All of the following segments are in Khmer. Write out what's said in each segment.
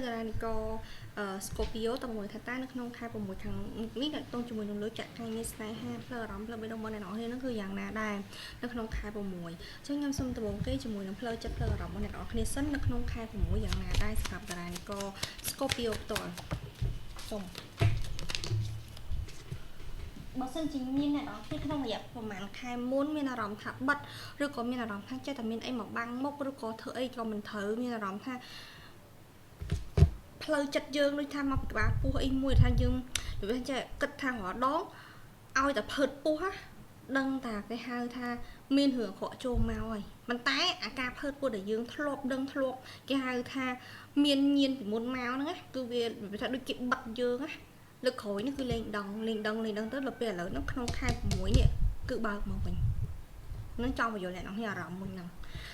តារានិករScorpio តើមួយថាតានៅក្នុងខែ6ខាងនេះតទៅជាមួយនឹងលើចាក់ការងារស្នេហាផ្លូវអារម្មណ៍ផ្លូវបេះដូងរបស់អ្នកនរគ្នានឹងគឺយ៉ាងណាដែរនៅក្នុងខែ6អញ្ចឹងខ្ញុំសូមដំបូងគេជាមួយនឹងផ្លូវចិត្តផ្លូវអារម្មណ៍របស់អ្នកនរគ្នាសិននៅក្នុងខែ6យ៉ាងណាដែរសម្រាប់តារានិករ Scorpio ផ្ទាល់សូមបើសិនជាមានអ្នកនរគ្នាក្នុងរយៈប្រហែលខែមុនមានអារម្មណ៍ថាបិទឬក៏មានអារម្មណ៍ថាចេះតែមានអីមកបាំងមុខឬក៏ធ្វើអីក៏មិនត្រូវមានអារម្មណ៍ថាផ្លូវចិត្តយើងដូចថាមកពីក្បាលពោះអីមួយថាយើងនិយាយថាគិតថារដងឲ្យតែភើតពោះដឹងតាគេហៅថាមានរឿងអាក្រក់ចូលមកហើយប៉ុន្តែអាការភើតពោះដែលយើងធ្លាប់ដឹងធ្លាប់គេហៅថាមានញៀនពីមុនមកហ្នឹងណាគឺវាថាដូចគេបិទយើងណាលើកក្រោយនេះគឺលេងដងទៅដល់ពេលឥឡូវហ្នឹងក្នុងខែ6នេះគឺបើកមកវិញនឹងចង់បញ្យល់អ្នកនរគ្នាអារម្មណ៍មួយហ្នឹង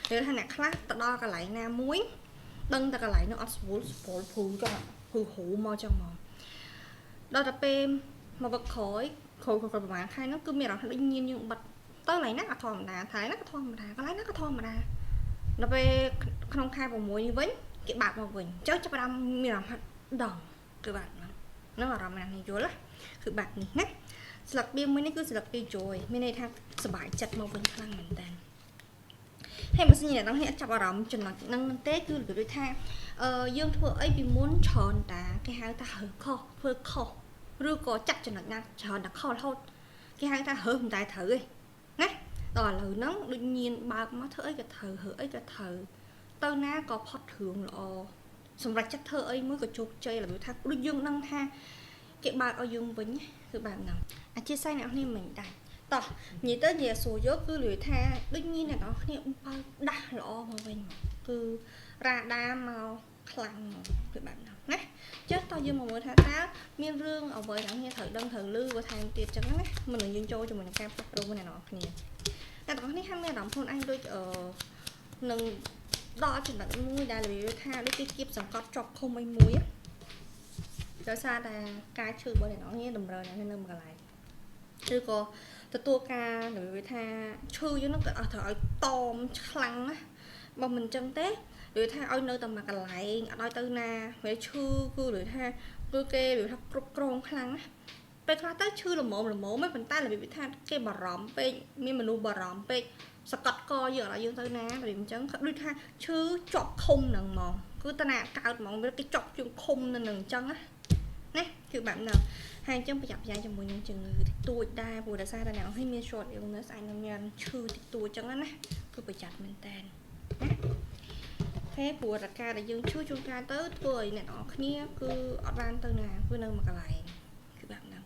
និយាយថាអ្នកខ្លះទៅដល់កន្លែងណាមួយដឹងតែកន្លែងនោះអត់ស្រួលព្រោះចង់ហូមកចឹងមកដល់តែពេលមកវឹកក្រោយប្រហែលខែហ្នឹងគឺមានអារម្មណ៍ថាដូចញៀនយើងបិទទៅកន្លែងណាក៏ធម្មតាថៃណាក៏ធម្មតាកន្លែងណាក៏ធម្មតាដល់ពេលក្នុងខែ6នេះវិញគេបាក់មកវិញចុះចាប់ផ្ដើមមានអារម្មណ៍ថាដងគឺបាក់ហ្នឹងអារម្មណ៍ណាយល់គឺបាក់នេះណាស្លឹកបៀមួយនេះគឺស្លឹកបៀ joy មានន័យថាសុបាយចិត្តមកវិញខ្លាំងមែនតើហើយបើសិនជាអ្នកនរគ្នាចាប់អារម្មណ៍ចំណុចហ្នឹងទេគឺដូចថាយើងធ្វើអីពីមុនច្រើនតាគេហៅថារើខុសធ្វើខុសឬក៏ចាក់ចំណុចណាច្រើនតែខុសរហូតគេហៅថារើមិនតែត្រូវទេណាដល់ឥឡូវហ្នឹងដូចញៀនបើកមកធ្វើអីក៏ត្រូវរើអីក៏ត្រូវទៅណាក៏ផុតរឿងល្អសម្រាប់ចិត្តធ្វើអីមួយក៏ជោគជ័យឡើយថាដូចយើងដឹងថាគេបើកឲ្យយើងវិញគឺបែបហ្នឹងអធិស្ឋានអ្នកនេះមិនដែរតោះនិយាយទៅនិយាយសួរយកគឺនិយាយថាដូចញៀនអ្នកនរគ្នាបើដាស់ល្អមកវិញគឺរ៉ាដាមកខ្លាំងមកគឺបែបហ្នឹងណាចុះតើយើងមកមើលថាតើមានរឿងអ្វីអ្នកគ្នាត្រូវដឹងត្រូវឮបន្ថែមទៀតចឹងណាមិននឹងយើងចូលជាមួយនឹងការផ្លាស់ប្ដូរអ្នកនរគ្នាអ្នកនរគ្នាហាក់មានអារម្មណ៍ខ្លួនឯងដូចនឹងដល់ចំណុចមួយដែលនិយាយថាដូចគេគៀបសង្កត់ជាប់ឃុំអីមួយដោយសារតែការឈឺរបស់អ្នកនរគ្នាតម្រូវអ្នកនៅមួយកន្លែងឬក៏ទទួលការនិយាយថាឈឺយើងនឹងក៏អត់ត្រូវឲ្យតមខ្លាំងណាបើមិនចឹងទេនិយាយថាឲ្យនៅតែមួយកន្លែងអត់ឲ្យទៅណាពេលឈឺគឺនិយាយថាគឺគេនិយាយថាគ្រប់គ្រងខ្លាំងណាពេលខ្លះទៅឈឺល្មមមិនប៉ុន្តែរបៀបថាគេបារម្ភពេកមានមនុស្សបារម្ភពេកសកត់កយើងអត់ឲ្យយើងទៅណារបៀបអញ្ចឹងដូចថាឈឺជាប់ឃុំហ្នឹងហ្មងគឺតណាកើតហ្មងវាគេជាប់ជើងឃុំនៅនឹងអញ្ចឹងណាគឺបែបហ្នឹងហើយអញ្ចឹងប្រយ័ត្នប្រយែងជាមួយនឹងជំងឺតិចតួចដែរព្រោះដោយសារតែអ្នកឲ្យមាន short illness អាចនឹងមានឈឺតិចតួចអញ្ចឹងណាគឺប្រយ័ត្នមែនតើណាហើយព្រោះរកាដែលយើងឈឺជួនកាលទៅធ្វើឲ្យអ្នកនរគ្នាគឺអត់បានទៅណាគឺនៅមួយកន្លែងគឺបែបហ្នឹង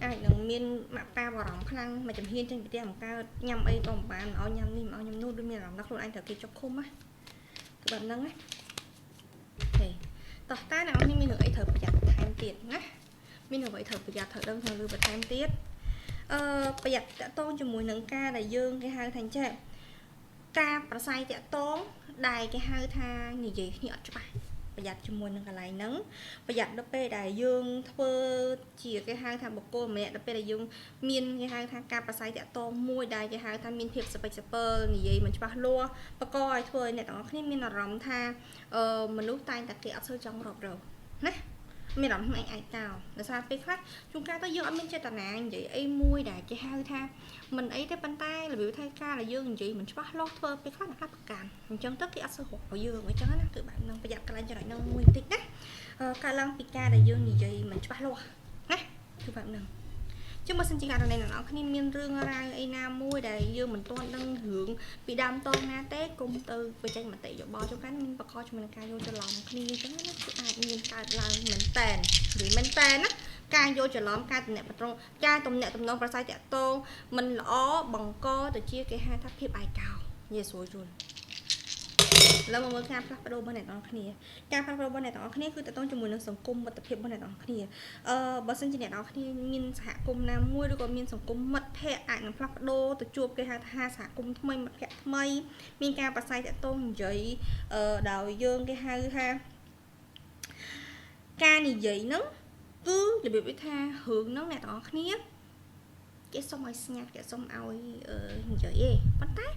អាចនឹងមានម៉ាក់ប៉ាបារម្ភខ្លាំងមកចំហៀនចេញពីផ្ទះមកកើតញ៉ាំអីក៏មិនបានឲ្យញ៉ាំនេះមកឲ្យញ៉ាំនោះដូចមានអារម្មណ៍ថាខ្លួនឯងត្រូវគេចុកឃុំណាគឺបែបហ្នឹងណាហេតោះតើអ្នកនរគ្នាមានរឿងអីត្រូវប្រយ័ត្នបន្ថែមទៀតណាមានអ្វីត្រូវប្រយ័ត្នត្រូវដឹងត្រូវលឺបន្ថែមទៀតប្រយ័ត្នតកតងជាមួយនឹងការដែលយើងគេហៅថាចេះការប្រស័យតកតងដែលគេហៅថានិយាយគ្នាអត់ច្បាស់ប្រយ័ត្នជាមួយនឹងកន្លែងហ្នឹងប្រយ័ត្នដល់ពេលដែលយើងធ្វើជាគេហៅថាបុគ្គលម្នាក់ដល់ពេលដែលយើងមានគេហៅថាការប្រស័យតកតងមួយដែលគេហៅថាមានភាពសពេចសពើនិយាយមិនច្បាស់លាស់បកឲ្យធ្វើឲ្យអ្នកទាំងអស់គ្នាមានអារម្មណ៍ថាមនុស្សតែងតែគេអត់សូវចង់រាប់រកណាមានអារម្មណ៍ឯងឯកតោដោយសារពេលខ្លះជួនកាលទៅយើងអត់មានចេតនានិយាយអីមួយដែលគេហៅថាមិនអីទេប៉ុន្តែរបៀបថាការដែលយើងនិយាយមិនច្បាស់លាស់ធ្វើពេលខ្លះអ្នកខ្លះប្រកាន់អញ្ចឹងទៅគេអត់សូវរកយើងអញ្ចឹងណាគឺបែបហ្នឹងប្រយ័ត្នកន្លែងចំណុចហ្នឹងមួយបន្តិចណាកើតឡើងពីការដែលយើងនិយាយមិនច្បាស់លាស់ណាគឺបែបហ្នឹងចឹងបើសិនជាអ្នកនរគ្នាមានរឿងរ៉ាវអីណាមួយដែលយើងមិនទាន់ដឹងរឿងពីដើមតងណាទេគុំទៅបញ្ចេញមតិយោបល់ជួនកាលមានបកកជាមួយនឹងការយល់ច្រឡំគ្នាអញ្ចឹងណាគឺអាចមានកើតឡើងមែនតែនឬមែនតែនណាការយល់ច្រឡំការតំណែងតំណងប្រស័យតាក់ទងមិនល្អបង្កទៅជាគេហៅថាភាពឯកោនិយាយស្រួលយល់ឡើយមកមើលការផ្លាស់ប្ដូររបស់អ្នកនរគ្នាការផ្លាស់ប្ដូររបស់អ្នកនរគ្នាគឺតកតងជាមួយនឹងសង្គមមិត្តភាពរបស់អ្នកនរគ្នាបើសិនជាអ្នកនរគ្នាមានសហគមន៍ណាមួយឬក៏មានសង្គមមិត្តភ័ក្តិអាចនឹងផ្លាស់ប្ដូរទៅជួបគេហៅថាសហគមន៍ថ្មីមិត្តភ័ក្តិថ្មីមានការប្រស័យតាក់ទងនិយាយដោយយើងគេហៅថាការនិយាយហ្នឹងគឺរបៀបថារឿងហ្នឹងអ្នកនរគ្នាគេសុំឲ្យស្ងាត់គេសុំឲ្យនិយាយឯងប៉ុន្តែ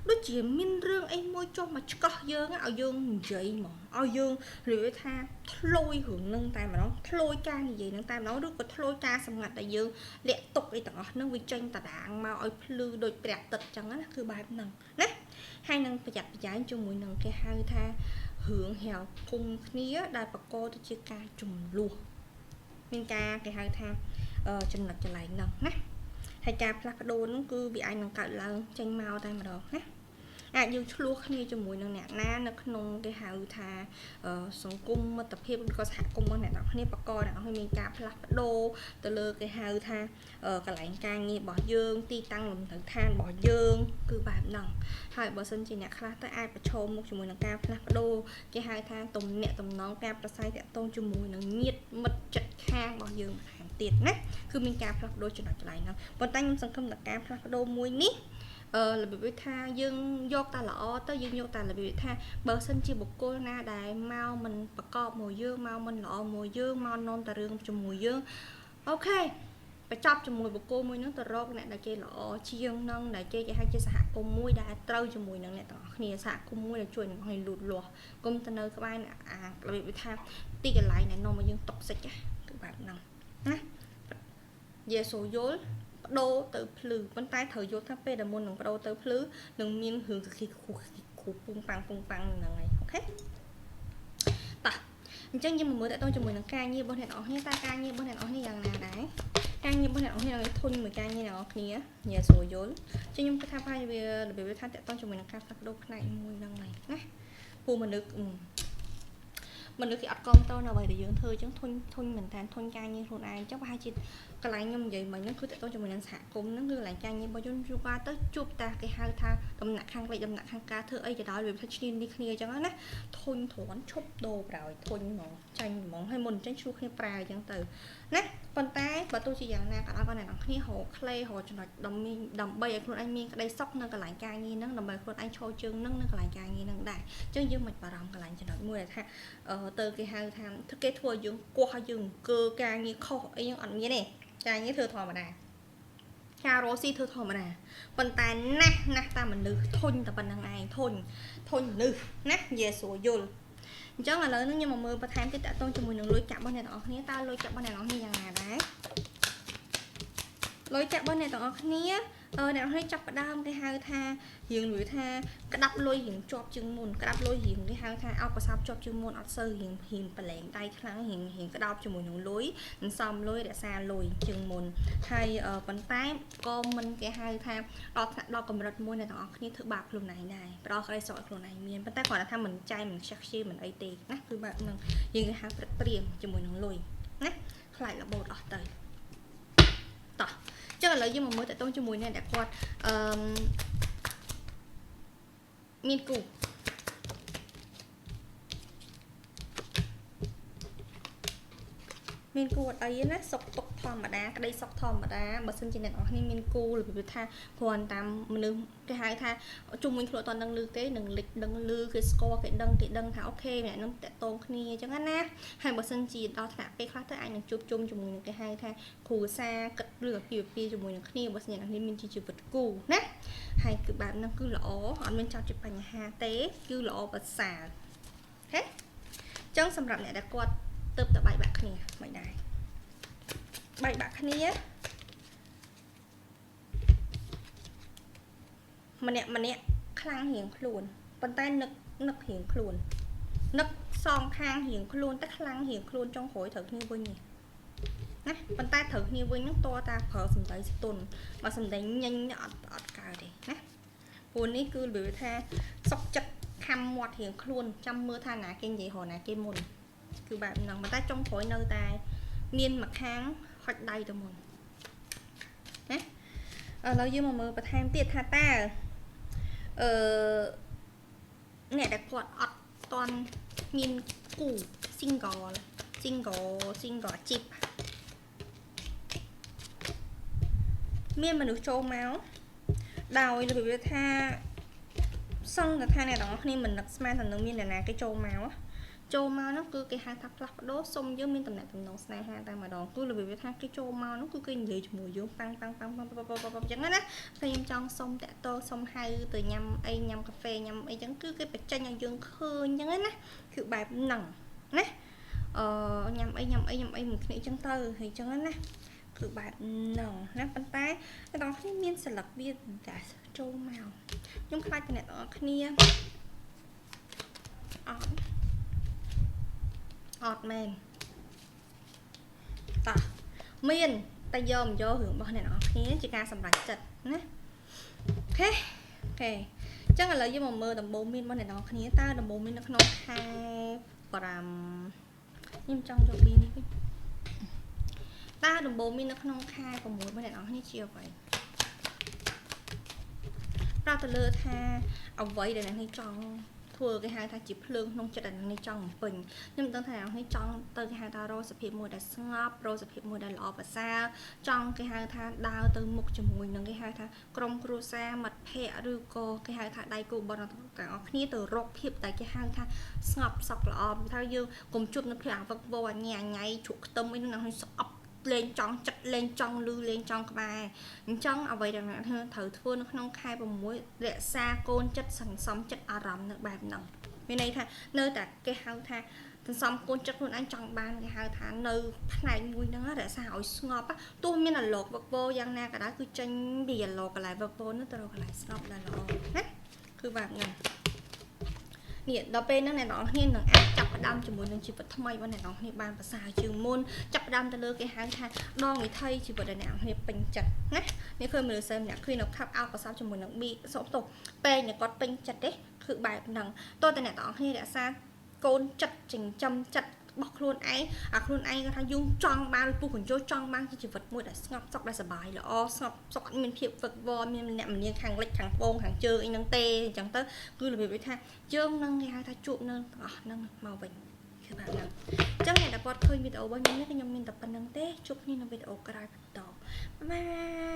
ដូចជាមានរឿងអីមួយចុះមកឆ្កោះយើងឲ្យយើងនិយាយហ្មងឲ្យយើងនិយាយថាធ្លុយរឿងនឹងតែម្ដងធ្លុយការនិយាយនឹងតែម្ដងឬក៏ធ្លុយការសម្ងាត់ដែលយើងលាក់ទុកអីទាំងអស់ហ្នឹងវាចេញតដាងមកឲ្យភ្លឺដូចព្រះទឹកចឹងណាគឺបែបហ្នឹងណាហើយនឹងប្រយ័ត្នប្រយែងជាមួយនឹងគេហៅថារឿងហៅគុំគ្នាដែលបកកទៅជាការចំនួនមានការគេហៅថាចំណុចចលែងហ្នឹងណាហើយការផ្លាស់ប្ដូរនោះគឺវាអាចនឹងកើតឡើងចេញមកតែម្ដងណាអាចយើងឆ្លោះគ្នាជាមួយនឹងអ្នកណានៅក្នុងគេហៅថាសង្គមមិត្តភាពឬក៏សហគមន៍របស់អ្នកនរគ្នាបកកអ្នកនរគ្នាមានការផ្លាស់ប្ដូរទៅលើគេហៅថាកន្លែងការងាររបស់យើងទីតាំងលំនៅឋានរបស់យើងគឺបែបហ្នឹងហើយបើសិនជាអ្នកខ្លះទៅអាចប្រឈមមុខជាមួយនឹងការផ្លាស់ប្ដូរគេហៅថាទំនាក់ទំនងការប្រស័យតាក់ទងជាមួយនឹងញាតិមិត្តជិតខាងរបស់យើងបន្ថែមទៀតណាគឺមានការផ្លាស់ប្ដូរចំណុចកន្លែងហ្នឹងប៉ុន្តែខ្ញុំសង្ឃឹមថាការផ្លាស់ប្ដូរមួយនេះរបៀបថាយើងយកតែល្អទៅយើងយកតែរបៀបថាបើសិនជាបុគ្គលណាដែលមកមិនប្រកបមួយយើងមកមិនល្អមួយយើងមកនាំតែរឿងជាមួយយើងអូខេបញ្ចប់ជាមួយបុគ្គលមួយហ្នឹងទៅរកអ្នកដែលគេល្អជាងនឹងដែលគេហៅជាសហគមន៍មួយដែលត្រូវជាមួយនឹងអ្នកទាំងអស់គ្នាសហគមន៍មួយដែលជួយអ្នកឲ្យលូតលាស់កុំទៅនៅក្បែរអារបៀបថាទីកន្លែងដែលនាំឲ្យយើងតុកសិចគឺបែបហ្នឹងណាយេសូយល់បដូរទៅភ្លឺប៉ុន្តែត្រូវយល់ថាពេលដែលមុននឹងបដូរទៅភ្លឺនឹងមានរឿងសក្តិគូពុំប៉ាំងហ្នឹងហើយអូខេតោះអញ្ចឹងយើងមើលតើតជាមួយនឹងការងាររបស់អ្នកនរគ្នាតើការងាររបស់អ្នកនរគ្នាយ៉ាងណាដែរការងាររបស់អ្នកនរគ្នានឹងធុញមួយការងារអ្នកនរគ្នាញ៉ាស្រួលយល់ចឹងខ្ញុំគិតថាប្រហែលវារបៀបថាតើតជាមួយនឹងការផ្លាស់ប្ដូរផ្នែកមួយហ្នឹងហើយណាពូមនុស្សគេអត់គ្រប់តនៅអ្វីដែលយើងធ្វើអញ្ចឹងធុញមែនតើធុញការងារខ្លួនឯងអញ្ចឹងប្រហែលជាកន្លែងខ្ញុំនិយាយមិញហ្នឹងគឺតើតជាមួយនឹងសហគមន៍ហ្នឹងគឺកន្លែងការងាររបស់យើងជួបទៅជួបតាគេហៅថាដំណាក់ខាងលេខដំណាក់ខាងការធ្វើអីក៏ដោយវាថាឈ្នានីគ្នាអញ្ចឹងណាធុញទ្រាន់ឈប់ដូរប្រោយធុញហ្មងចាញ់ហ្មងហើយមុនអញ្ចឹងឈ្លោះគ្នាប្រើអញ្ចឹងទៅណាប៉ុន្តែបើទោះជាយ៉ាងណាក៏ដោយក៏អ្នកនរគ្នារកក្លេរកចំណុចដើម្បីឲ្យខ្លួនឯងមានក្តីសុខនៅកន្លែងការងារហ្នឹងដើម្បីខ្លួនឯងឈរជើងហ្នឹងនៅកន្លែងការងារហ្នឹងដែរអញ្ចឹងយើងមិនបារម្ភកន្លែងចំណុចមួយដែលថាទៅគេហៅថាគេធ្វើឲ្យយើងគោះឲ្យយើងអង្គើការងារខុសអីហ្នឹងអត់មានទេការងារធ្វើធម្មតាការរស់ស៊ីធ្វើធម្មតាប៉ុន្តែណាស់តាមនុស្សធុញតែប៉ុណ្្នឹងឯងធុញមនុស្សណាយេស្រួលយល់អញ្ចឹងឥឡូវនេះខ្ញុំមកមើលបន្ថែមទៀតតើតងជាមួយនឹងលុយកាក់របស់អ្នកទាំងអស់គ្នាតើលុយកាក់របស់អ្នកទាំងអស់គ្នាយ៉ាងណាដែរលុយកាក់របស់អ្នកទាំងអស់គ្នាអ្នកទាំងអស់គ្នាចាប់ផ្ដើមគេហៅថារៀងនិយាយថាក្តាប់លុយរៀងជាប់ជាងមុនក្តាប់លុយរៀងគេហៅថាអោបកសោបជាប់ជាងមុនអត់សូវរៀងប្រឡែងដៃខ្លាំងរៀងក្តោបជាមួយនឹងលុយមិនសមលុយរក្សាលុយជាងមុនហើយប៉ុន្តែក៏មិនគេហៅថាដល់កម្រិតមួយអ្នកទាំងអស់គ្នាធ្វើបាបខ្លួនឯងដែរផ្ដោតក្តីសុខឲ្យខ្លួនឯងមានប៉ុន្តែគ្រាន់តែថាមិនចាយមិនខ្ជះខ្ជាយមិនអីទេណាគឺបែបហ្នឹងយើងគេហៅព្រឹកព្រៀងជាមួយនឹងលុយណាខ្លាចរបូតអស់ទៅតោះចឹងឥឡូវយើងមកមើលតើតងជាមួយអ្នកដែលគាត់មានគូអត់អីណាសុខទុក្ខធម្មតាក្តីសុខធម្មតាបើសិនជាអ្នកនរគ្នាមានគូឬពីថាគ្រាន់តាមមនុស្សគេហៅថាជុំវិញខ្លួនអត់ដឹងឮទេនឹងលិចដឹងឮគេស្គាល់គេដឹងថាអូខេអ្នកនឹងតាក់ទងគ្នាអញ្ចឹងណាហើយបើសិនជាដល់ថ្នាក់ពេលខ្លះទៅអាចនឹងជួបជុំជាមួយនឹងគេហៅថាគ្រួសារគិតរឿងអាពាហ៍ពិពាហ៍ជាមួយនឹងគ្នាបើសិនអ្នកនរគ្នាមានជីវិតគូណាហើយគឺបែបហ្នឹងគឺល្អអត់មានចោតជាបញ្ហាទេគឺល្អប្រសើរហេអញ្ចឹងសម្រាប់អ្នកដែលគាត់ទៅតែបែកបាក់គ្នាមិនដែរបែកបាក់គ្នាម្នាក់ខ្លាំងរៀងខ្លួនប៉ុន្តែនឹករៀងខ្លួននឹកសងខាងរៀងខ្លួនតែខ្លាំងរៀងខ្លួនចុងក្រោយត្រូវគ្នាវិញណាប៉ុន្តែត្រូវគ្នាវិញហ្នឹងតតាប្រើសម្ដីស្ទន់បើសម្ដីញញអត់កើតទេណាព្រោះនេះគឺរបៀបថាសុកចិត្តខំមាត់រៀងខ្លួនចាំមើលថាណាគេនិយាយរហណាគេមុនគឺបែបហ្នឹងប៉ុន្តែចុងក្រោយនៅតែមានមួយខាងហុចដៃទៅមុនណាឥឡូវយើងមកមើលបន្ថែមទៀតថាតើអ្នកដែលគាត់អត់តន់មានគូ single អាជីពមានមនុស្សចូលមកដោយរបៀបថាសង្ឃថាអ្នកទាំងអស់គ្នាមិននឹកស្មានតែនឹងមានអ្នកណាគេចូលមក Châu mau nó cứ cái hai tháp lắp đốt xong với mình tầm này tầm nón này ha ta mà đòn cứ là vì thang cái châu mau nó cứ cái gì cho mùi dương tăng chẳng á thì em trong xong đã tô xong hai từ nhâm cà phê nhâm ấy chẳng cứ cái bạch chanh nhà dương khơi chẳng á kiểu bài nặng nè nhâm ấy mình nghĩ chân tơ thì chẳng áคือแบบหนึ่งนะปันท้ายแต่ตอนที่มีสลับเบียดแต่โจมเอายุ่งคลายกันเนี่ยตอนนี้อดแมนต่อมีนแต่ยอมโยหึงบ้านเนี่ยเนาะนี้จะการสำหรับจัดนะโอเคchắc là lấy với một mơ tầm 4 min bên này nóนี้ta tầm 4 min nó không hai gram nhưng trong cho pin đi ta tầm 4 min nó không khai còn muốn bên này nó như chiều vậy ra từ lừa tha ông vậy để này trong thua cái hai ta chỉ lương không cho đàn này trong bình nhưng tân thảo hay trong từ cái hai ta rô sập hiệp mùi đã ngọc rô sập hiệp mùi đã lọ và sao trong cái hai ta đào từ một chùm mùi nâng cái hai ta crom cruza mặt phe rư cô cái hai ta đây cô bọn cả khi từ rốc hiệp tại cái hai ta ngọc sọc lọ theo dương cùng chụp nó phải vật vô nhà ngay chuột tâm ấy nó hơi sọc lên trong chặt lên trong lư lên trong các bài trong ở vậy rằng là thử thua nó không khai bằng muối để xa côn chất sẵn sống chất à rầm được bài nặng bên này tha nơi tại cái hao tha xong côn chất luôn anh trong ban cái hao tha nơi này vui nó để sao hỏi ngọt á tôi mới là lột vật vô giang na cả đó cứ tranh bìa lột lại vật vô nó tôi lại ngọt là nó cứ bạn này hiện đó bên này nó hiện là chặt đâm cho muốn chỉ vật thay bên này nó hiện bàn và xài trường môn chặt đâm ta lơ cái hàng tha đo người thay chỉ vật đại nào hiện bình chặt nhé nếu khi mình xem nhạc khi nó khắp ao và sao cho mình nó bị sống tục bên nhà có bình chặt đấy khử bài nằng tôi tại này nó hiện đã xa côn chặt chỉnh châm chặt bọc luôn ấy luôn anh có thể dùng tròn ba phụ khẩn cho tròn mang chỉ vật mua để ngọc sọc là bài là sọc mình thiệp vật vô mình nệm mình hàng lịch hàng phong hàng chơi anh nâng tê chẳng tới cứ là việc với tha chôm nâng hai ta trụ nâng màu vàng các bạn nào chắc này là bọt khơi video bao nhiêu cái nhóm mình tập nâng tê chụp như là video cái đài tỏ bye